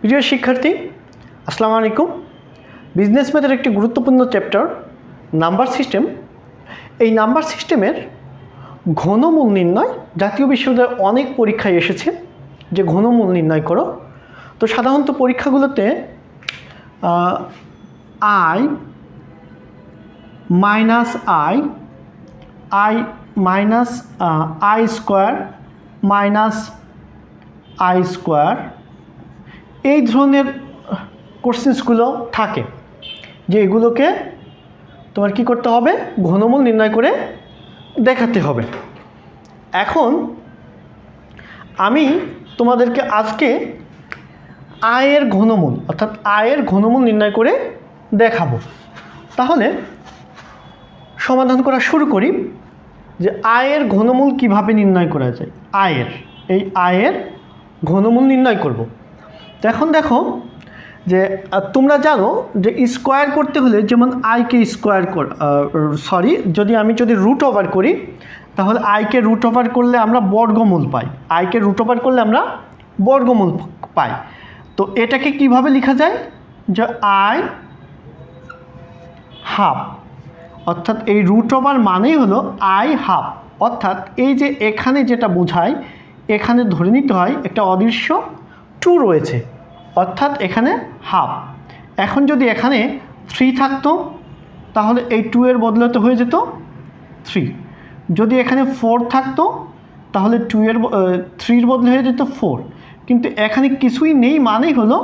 প্রিয় শিক্ষার্থী, আসসালামু আলাইকুম। বিজনেস ম্যাথের একটি গুরুত্বপূর্ণ চ্যাপ্টার নাম্বার সিস্টেম। এই নাম্বার সিস্টেমের ঘনমূল নির্ণয় জাতীয় বিশ্ববিদ্যালয়ে অনেক পরীক্ষায় এসেছে যে ঘনমূল নির্ণয় করো। তো সাধারণত পরীক্ষাগুলোতে I minus I minus I square minus I square এই ধরনের কোশ্চেন্সগুলো থাকে যে এগুলোকে তোমার কি করতে হবে, ঘনমূল নির্ণয় করে দেখাতে হবে। এখন আমি তোমাদেরকে আজকে আয়ের ঘনমূল অর্থাৎ আয়ের ঘনমূল নির্ণয় করে দেখাবো। তাহলে সমাধান করা শুরু করি যে আয়ের ঘনমূল কিভাবে নির্ণয় করা যায়। আয়ের ঘনমূল নির্ণয় করব। তো এখন দেখো যে তোমরা জানো যে স্কোয়ার করতে হলে যেমন আইকে স্কোয়ার যদি আমি রুট ওভার করি তাহলে আইকে রুট ওভার করলে আমরা বর্গমূল পাই। আইকে রুট ওভার করলে আমরা বর্গমূল পাই। তো এটাকে কিভাবে লেখা যায় যে আই হাফ, অর্থাৎ এই রুট ওভার মানেই হলো আই হাফ। অর্থাৎ এই যে এখানে যেটা বোঝায়, এখানে ধরে নিতে হয় একটা অদৃশ্য 2 রয়েছে, অর্থাৎ এখানে হাফ। এখন যদি এখানে 3 থাকতো তাহলে এই 2 এর বদলে তো হয়ে যেত 3। যদি এখানে 4 থাকতো তাহলে 3 এর বদলে হয়ে যেত 4। কিন্তু এখানে কিছুই নেই মানেই হলো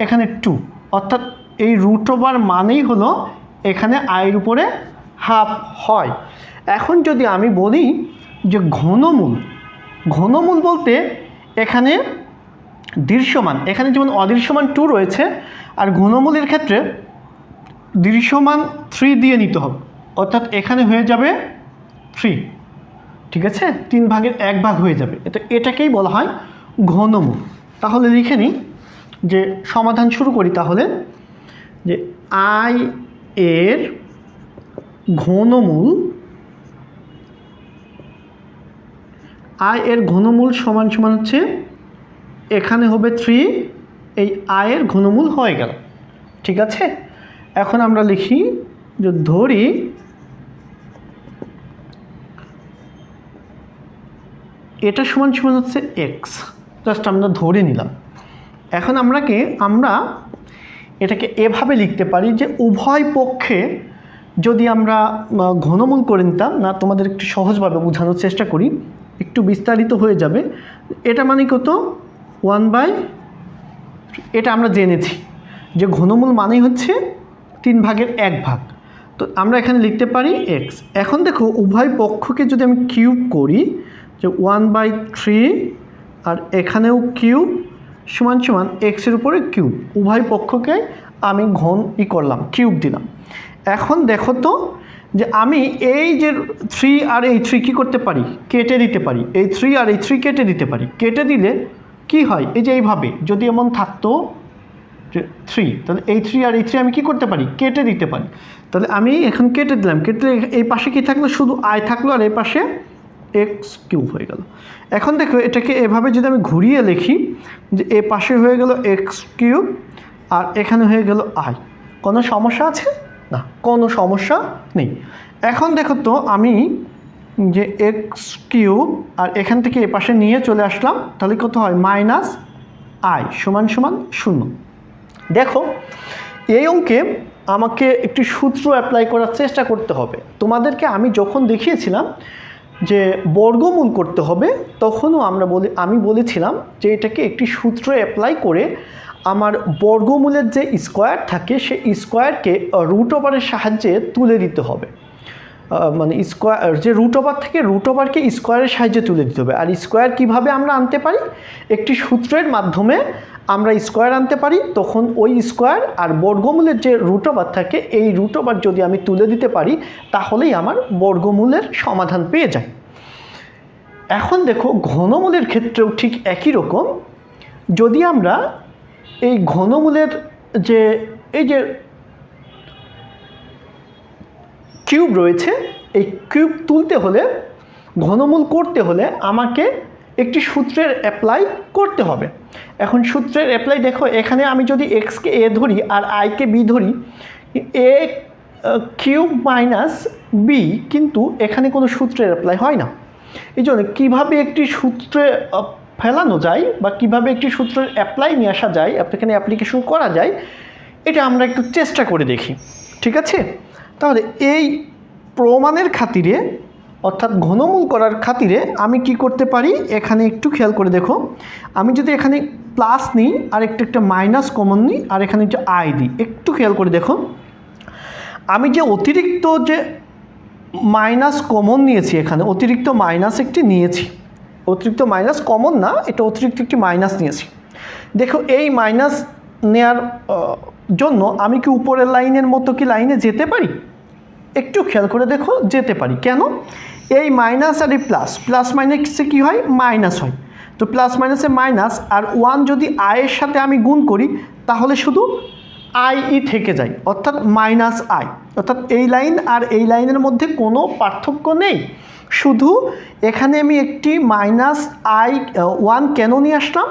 এখানে 2, অর্থাৎ এই রুট ওভার মানেই হলো এখানে আয়ের উপরে হাফ হয়। এখন যদি আমি বলি যে ঘনমূল বলতে এখানে দৃশ্যমান, এখানে যেমন অদৃশ্যমান 2 রয়েছে, আর ঘনমূলের ক্ষেত্রে দৃশ্যমান 3 দিয়ে নিতে হবে, অর্থাৎ এখানে হয়ে যাবে 3। ঠিক আছে, 3 ভাগের 1 ভাগ হয়ে যাবে। এটাকেই বলা হয় ঘনমূল। তাহলে লিখে নিই যে সমাধান শুরু করি। তাহলে যে আই এর ঘনমূল সমান হচ্ছে এখানে হবে 3, এই আয়ের ঘনমূল হয়ে গেল। ঠিক আছে, এখন আমরা লিখি যে ধরি এটা সমান হচ্ছে এক্স, জাস্ট আমরা ধরে নিলাম। এখন আমরা এটাকে এভাবে লিখতে পারি যে উভয় পক্ষে যদি আমরা ঘনমূল করে নিতাম না, তোমাদের একটু সহজভাবে বোঝানোর চেষ্টা করি, একটু বিস্তারিত হয়ে যাবে। এটা মানে কত 1/, এটা আমরা জেনেছি যে ঘনমূল মানেই হচ্ছে 3 ভাগের 1 ভাগ। তো আমরা এখানে লিখতে পারি এক্স। এখন দেখো উভয় পক্ষকে যদি আমি কিউব করি যে 1/3, আর এখানেও কিউব সমান এক্সের উপরে কিউব, উভয় পক্ষকে আমি করলাম, কিউব দিলাম। এখন দেখো তো যে আমি এই যে 3 আর এই 3 কী করতে পারি, কেটে দিতে পারি। এই 3 আর এই 3 কেটে দিতে পারি। কেটে দিলে কি হয়, এই যে এইভাবে যদি এমন থাকতো যে 3, তাহলে এই 3 আর এই 3 আমি কি করতে পারি, কেটে দিতে পারি। তাহলে আমি এখন কেটে দিলাম, কেটে এই পাশে কি থাকলো, শুধু আই থাকলো, আর এই পাশে এক্স কিউব হয়ে গেল। এখন দেখো এটাকে এভাবে যদি আমি ঘুরিয়ে লিখি যে এ পাশে হয়ে গেল এক্স কিউব আর এখানে হয়ে গেল আই। কোনো সমস্যা আছে? না, কোনো সমস্যা নেই। এখন দেখো তো আমি যে এক্স কিউব আর এখান থেকে এ পাশে নিয়ে চলে আসলাম, তাহলে কত হয়, মাইনাস আই সমান 0। দেখো এই অঙ্কে আমাকে একটি সূত্র অ্যাপ্লাই করার চেষ্টা করতে হবে। তোমাদেরকে আমি যখন দেখিয়েছিলাম যে বর্গমূল করতে হবে, তখনও আমি বলেছিলাম যে এটাকে একটি সূত্র অ্যাপ্লাই করে আমার বর্গমূলের যে স্কোয়ার থাকে সেই স্কোয়ারকে রুট ওভারের সাহায্যে তুলে দিতে হবে। মানে স্কোয়ার যে রুট ওভার থেকে রুট ওভারকে স্কোয়ারের সাহায্যে তুলে দিতে হবে। আর স্কোয়ার কিভাবে আমরা আনতে পারি, একটি সূত্রের মাধ্যমে আমরা স্কোয়ার আনতে পারি। তখন ওই স্কোয়ার আর বর্গমূলের যে রুট ওভার থাকে এই রুট ওভার যদি আমি তুলে দিতে পারি তাহলেই আমার বর্গমূলের সমাধান পেয়ে যায়। এখন দেখো ঘনমূলের ক্ষেত্রেও ঠিক একই রকম। যদি আমরা এই ঘনমূলের এই যে কিউব রয়েছে, এই কিউব তুলতে হলে, ঘনমূল করতে হলে আমাকে একটি সূত্রের অ্যাপ্লাই করতে হবে। এখন সূত্রের অ্যাপ্লাই দেখো, এখানে আমি যদি এক্সকে এ ধরি আর আইকে বি ধরি, এ কিউব মাইনাস বি, কিন্তু এখানে কোনো সূত্রের অ্যাপ্লাই হয় না। এই জন্য কীভাবে একটি সূত্রে ফেলানো যায় বা কিভাবে একটি সূত্রের অ্যাপ্লাই নিয়ে আসা যায়, এখানে অ্যাপ্লিকেশন করা যায়, এটা আমরা একটু চেষ্টা করে দেখি, ঠিক আছে? তাহলে এই প্রমাণের খাতিরে অর্থাৎ ঘনমূল করার খাতিরে আমি কি করতে পারি, এখানে একটু খেয়াল করে দেখো, আমি যদি এখানে প্লাস নিই আর একটা মাইনাস কমন নিই আর এখানে যে আই দিই, একটু খেয়াল করে দেখো, আমি যে অতিরিক্ত যে মাইনাস কমন নিয়েছি, এখানে অতিরিক্ত মাইনাস একটি নিয়েছি, অতিরিক্ত মাইনাস কমন না, এটা অতিরিক্ত একটি মাইনাস নিয়েছি। দেখো এই মাইনাস নেয়ার জন্য আমি কি উপরের লাইনের মতো কি লাইনে যেতে পারি? একটু খেয়াল করে দেখো, যেতে পারি। কেন? এই মাইনাস আর এই প্লাস, প্লাস মাইনাসে কী হয়? মাইনাস হয়। তো প্লাস মাইনাসে মাইনাস, আর ওয়ান যদি আয়ের সাথে আমি গুণ করি তাহলে শুধু আই ই থেকে যায়, অর্থাৎ মাইনাস আই, অর্থাৎ এই লাইন আর এই লাইনের মধ্যে কোনো পার্থক্য নেই। শুধু এখানে আমি একটি মাইনাস আই ওয়ান কেন নিয়ে আসলাম?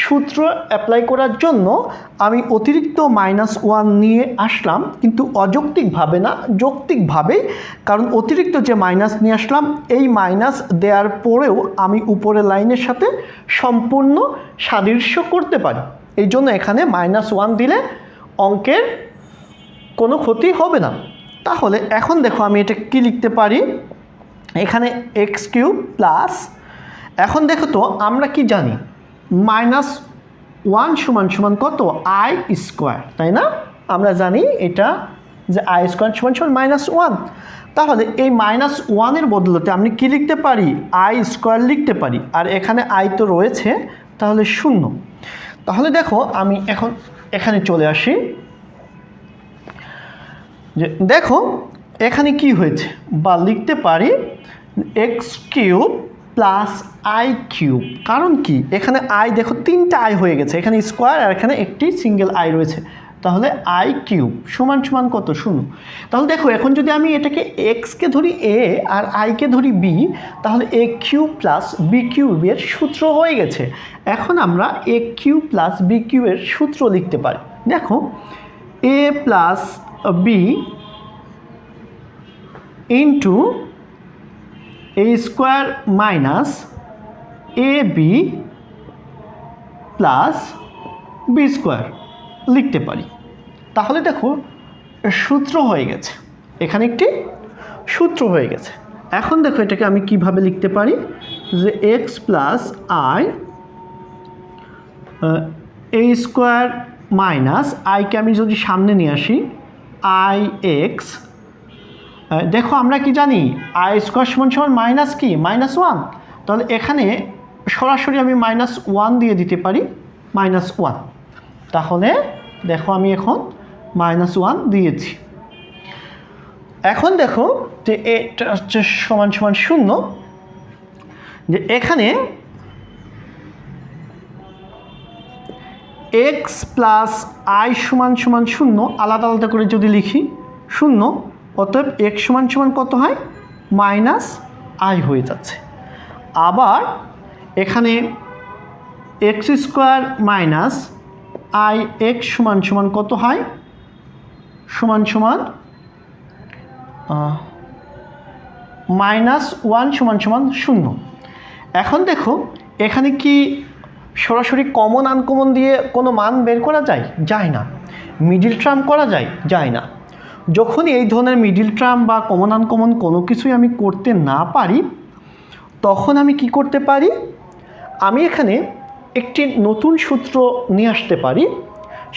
সূত্র অ্যাপ্লাই করার জন্য আমি অতিরিক্ত মাইনাস ওয়ান নিয়ে আসলাম, কিন্তু অযৌক্তিকভাবে না, যৌক্তিকভাবেই। কারণ অতিরিক্ত যে মাইনাস নিয়ে আসলাম, এই মাইনাস দেওয়ার পরেও আমি উপরের লাইনের সাথে সম্পূর্ণ সাদৃশ্য করতে পারি। এই জন্য এখানে মাইনাস ওয়ান দিলে অঙ্কের কোনো ক্ষতি হবে না। তাহলে এখন দেখো আমি এটা কি লিখতে পারি, এখানে এক্স কিউব প্লাস, এখন দেখো তো আমরা কি জানি, মাইনাস ওয়ান সমান সমান কত? আই স্কোয়ার, তাই না? আমরা জানি এটা যে আই স্কোয়ার সমান সমান মাইনাস ওয়ান। তাহলে এই মাইনাস ওয়ানের বদলতে আমি কি লিখতে পারি? আই স্কোয়ার লিখতে পারি, আর এখানে আই তো রয়েছে, তাহলে শূন্য। তাহলে দেখো আমি এখন এখানে চলে আসি, যে দেখো এখানে কি হয়েছে, বা লিখতে পারি x cube plus I cube. কারণ কি, এখানে আই দেখো তিনটা আই হয়ে গেছে, এখানে স্কোয়ার আর এখানে একটি সিঙ্গেল আই রয়েছে, তাহলে আই কিউব সমান সমান কত? শূন্য। তাহলে দেখো এখন যদি আমি এটাকে এক্সকে ধরি এ আর আইকে ধরি বি, তাহলে এ কিউব প্লাস বি কিউবের সূত্র হয়ে গেছে। এখন আমরা এ কিউব প্লাস বি কিউবের সূত্র লিখতে পারি। দেখো এ plus B into A square minus A B plus B square লিখতে পারি। তাহলে দেখো সূত্র হয়ে গেছে, এখানে একটি সূত্র হয়ে গেছে। এখন দেখো এটাকে আমি কিভাবে লিখতে পারি, যে X plus I A square minus আইকে আমি যদি সামনে নিয়ে আসি, আই এক্স, দেখো আমরা কি জানি আই স্কোয়ার সমান সমান মাইনাস কি? Minus one. তাহলে এখানে সরাসরি আমি মাইনাস ওয়ান দিয়ে দিতে পারি, মাইনাস ওয়ান। তাহলে দেখো আমি এখন মাইনাস ওয়ান দিয়েছি। এখন দেখো যে এটা হচ্ছে সমান সমান শূন্য, যে এখানে এক্স প্লাস আই সমান সমান শূন্য আলাদা আলাদা করে যদি লিখি শূন্য, অতএব এক্স সমান সমান কত হয়? মাইনাস আই হয়ে যাচ্ছে। আবার এখানে x square minus I x সমান সমান কত হয়? সমান সমান মাইনাস ওয়ান সমান সমান শূন্য। এখন দেখো এখানে কি সরাসরি কমন আনকমন দিয়ে কোনো মান বের করা যায়? যায় না। মিডিল টার্ম করা যায়? যায় না। যখনই এই ধরনের মিডিল টার্ম বা কমন আনকমন কোনো কিছুই আমি করতে না পারি, তখন আমি কি করতে পারি, আমি এখানে একটি নতুন সূত্র নিয়ে আসতে পারি,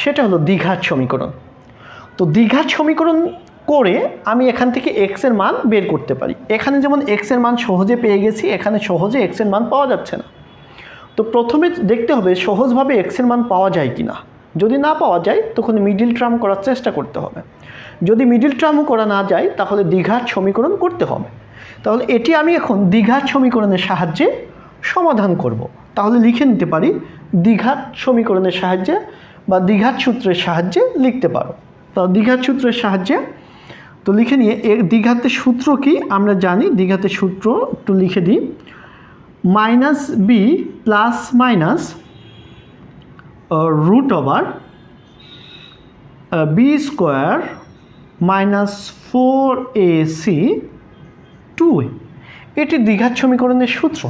সেটা হলো দ্বিঘাত সমীকরণ। তো দ্বিঘাত সমীকরণ করে আমি এখান থেকে এক্সের মান বের করতে পারি। এখানে যেমন এক্সের মান সহজে পেয়ে গেছি, এখানে সহজে এক্সের মান পাওয়া যাচ্ছে না। তো প্রথমে দেখতে হবে সহজভাবে এক্সের মান পাওয়া যায় কি না। যদি না পাওয়া যায় তখন মিডিল টার্ম করার চেষ্টা করতে হবে। যদি মিডিল টার্মও করা না যায় তাহলে দ্বিঘাত সমীকরণ করতে হবে। তাহলে এটি আমি এখন দ্বিঘাত সমীকরণের সাহায্যে সমাধান করব। তাহলে লিখে নিতে পারি দ্বিঘাত সমীকরণের সাহায্যে বা দ্বিঘাত সূত্রের সাহায্যে লিখতে পারো। তো দ্বিঘাত সূত্রের সাহায্যে তো লিখে নিয়ে এর দ্বিঘাতের সূত্র কি আমরা জানি। দ্বিঘাতের সূত্র একটু লিখে দিই, minus B plus minus root over B square minus 4ac 2a, এটি দ্বিঘাত সমীকরণের সূত্র।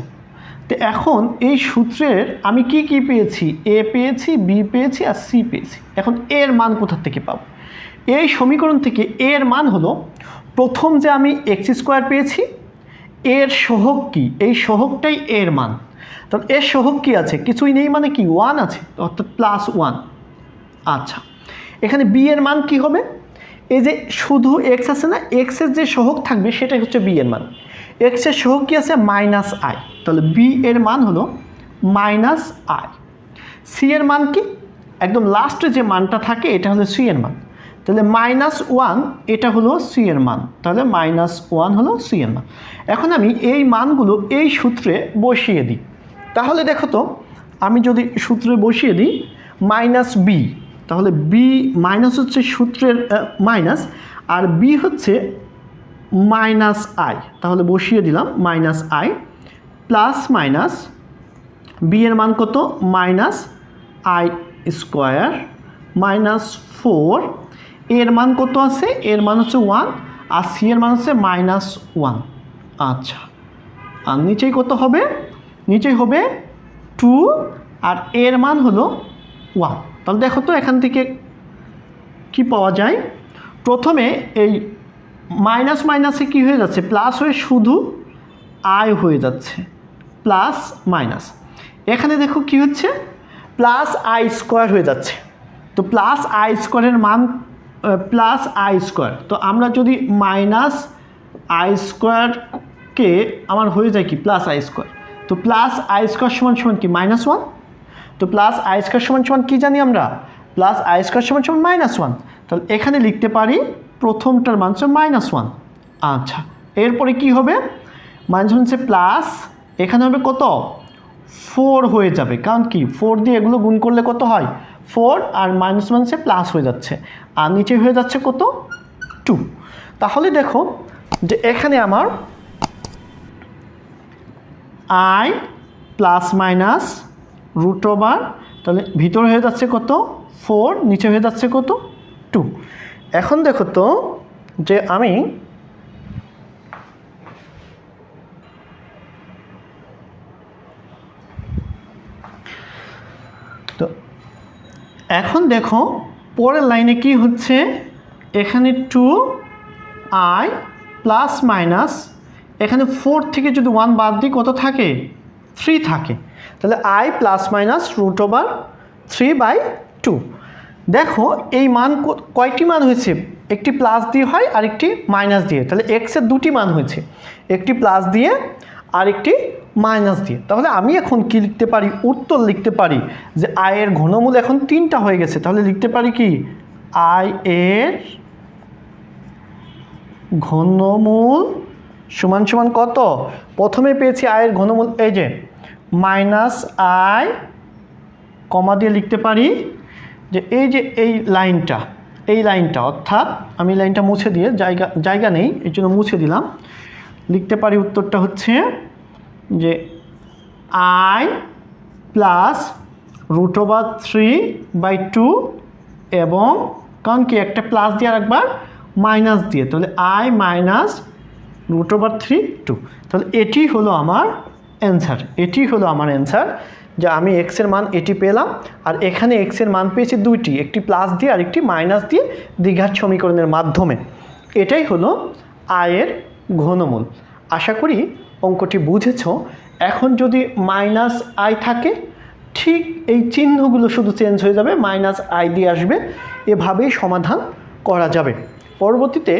তো এখন এই সূত্রের আমি কি কি পেয়েছি, এ পেয়েছি, বি পেয়েছি আর সি পেয়েছি। এখন এর মান কোথা থেকে পাবো? এই সমীকরণ থেকে এর মান হলো, প্রথম যে আমি এক্স স্কোয়ার পেয়েছি, এর সহগ কি, এই সহগটাই এর মান। তাহলে এর সহগ কি আছে, কিছুই নেই, মানে কি 1 আছে, অর্থাৎ +1। আচ্ছা, এখানে বি এর মান কি হবে? এই যে শুধু এক্স আছে না, এক্সের যে সহগ থাকবে সেটাই হচ্ছে বি এর মান। এক্সের সহগ কি আছে, -i, তাহলে বি এর মান হলো -i। সি এর মান কি, একদম লাস্টে যে মানটা থাকে এটা হলো সি এর মান, তাহলে -1 এটা হলো সি এর মান, তাহলে -1 হলো সি এর মান। এখন আমি এই মানগুলো এই সূত্রে বসিয়ে দিই। তাহলে দেখো তো, আমি যদি সূত্রে বসিয়ে দিই -b, তাহলে বি মাইনাস হচ্ছে সূত্রের মাইনাস, আর বি হচ্ছে -i, তাহলে বসিয়ে দিলাম -i প্লাস মাইনাস বি এর মান কত, -i² -4, এর মান কত আছে, এর মান হচ্ছে 1, আর সি এর মান হচ্ছে -1। আচ্ছা, আর নিচেই কত হবে, নিচেই হবে 2, আর এর মান হলো 1। তাহলে দেখো তো এখান থেকে কি পাওয়া যায়, প্রথমে এই মাইনাস মাইনাসে কি হয়ে যাচ্ছে, প্লাস হয়ে শুধু আই হয়ে যাচ্ছে, প্লাস মাইনাস। এখানে দেখো কি হচ্ছে, +i² হয়ে যাচ্ছে। তো +i² মান +i², তো আমরা যদি -i² কে আমার হয়ে যায় কি +i², তো +i² সমান কি -1, তো +i² সমান কি জানি আমরা, +i² সমান -1। তাহলে এখানে লিখতে পারি প্রথমটার মান হচ্ছে -1। আচ্ছা, এরপরে কি হবে, মাইনাস হচ্ছে প্লাস, এখানে হবে কত 4 হয়ে যাবে, কারণ কি 4 দিয়ে এগুলো গুণ করলে কত হয় 4, আর -1 প্লাস হয়ে যাচ্ছে, আর নিচে হয়ে যাচ্ছে কত 2। তাহলে দেখো যে এখানে আমার i plus minus root over, তাহলে ভিতরে হয়ে যাচ্ছে কত 4, নিচে হয়ে যাচ্ছে কত 2। এখন দেখো তো যে আমি তো এখন দেখো পরের লাইনে কি হচ্ছে, এখানে 2i প্লাস মাইনাস, এখানে 4 থেকে যদি 1 বাদ দিই কত থাকে, 3 থাকে, তাহলে i plus minus root over 3/2। দেখো এই মান কয়টি মান হয়েছে, একটি প্লাস দিয়ে হয় আর একটি মাইনাস দিয়ে, তাহলে এক্সের দুটি মান হয়েছে, একটি প্লাস দিয়ে আর একটি মাইনাস দিয়ে। তাহলে আমি এখন কি লিখতে পারি, উত্তর লিখতে পারি যে i এর ঘনমূল এখন 3টা হয়ে গেছে, তাহলে লিখতে পারি কি i এর ঘনমূল সমান কত, প্রথমে পেয়েছি i এর ঘনমূল, এই যে -i, কমা দিয়ে লিখতে পারি যে এই লাইনটা, অর্থাৎ আমি লাইনটা মুছে দিয়ে জায়গা নেই এই জন্য মুছে দিলাম, লিখতে পারি উত্তরটা হচ্ছে যে i প্লাস রুট ওভার 3/2, এবং কারণ কি একটা প্লাস দিয়ে আর একবার মাইনাস দিয়ে, তাহলে i মাইনাস রুট ওভার 3/2। তাহলে এটি হলো আমার অ্যান্সার, যে আমি এক্স এর মান এটি পেলাম, আর এখানে এক্স এর মান পেয়েছি দুইটি, একটি প্লাস দিয়ে আর একটি মাইনাস দিয়ে দ্বিঘাত সমীকরণের মাধ্যমে। এটাই হলো i এর ঘনমূল। আশা করি অঙ্কটি বুঝেছো। এখন যদি -i থাকে, ঠিক এই চিহ্নগুলো শুধু চেঞ্জ হয়ে যাবে, -i দিয়ে আসবে, এভাবেই সমাধান করা যাবে। পরবর্তীতে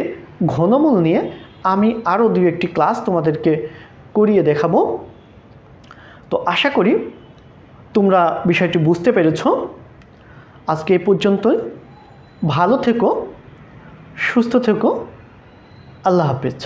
ঘনমূল নিয়ে আমি আরও 2-1টি ক্লাস তোমাদেরকে করিয়ে দেখাবো। তো আশা করি তোমরা বিষয়টি বুঝতে পেরেছো। আজকে এই পর্যন্তই। ভালো থেকো, সুস্থ থেকো, আল্লাহ হাফেজ।